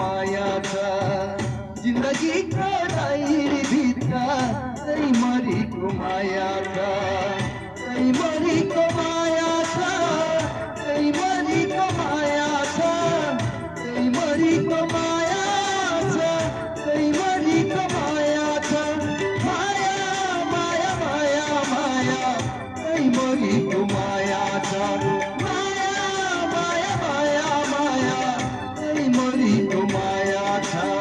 माया छ जिन्दगीको डायरीभित्र मरीको माया छ मरीको माया छ मरीको माया छ मरीको माया छ मरीको माया छ माया माया माया माया मरीको माया छ माया माया माया माया मरीको माया छ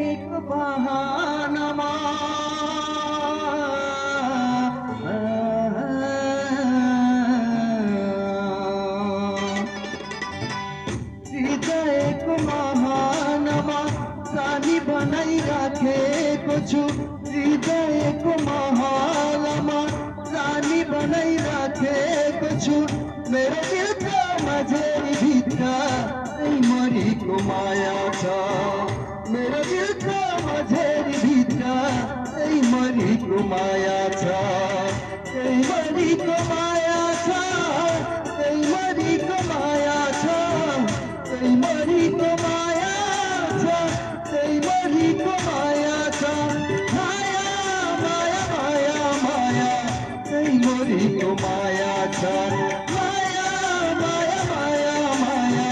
एक बहानामा हृदयको महानमा रानी बनाइराखेको छु हृदयको महानमा रानी बनाइराखेको छु मेरो दिलको मझेरीभित्र मरीको माया छ मेरो दिलको मझेरीभित्र मरीको माया छ मरीको माया छ मरीको माया छ मरीको माया छ मरीको माया छ माया माया माया माया मरीको माया छ माया माया माया माया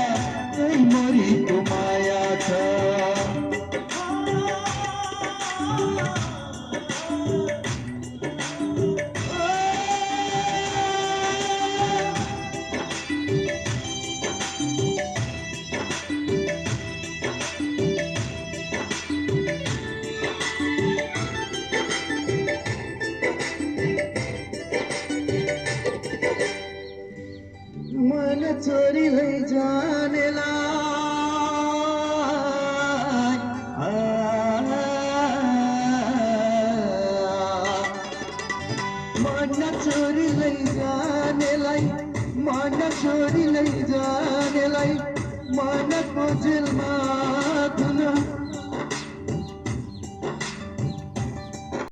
मरीको माया छ मन चोरी लैजानेलाई मन चोरी लैजानेलाई मन चोरी लैजानेलाई मनको जेलमा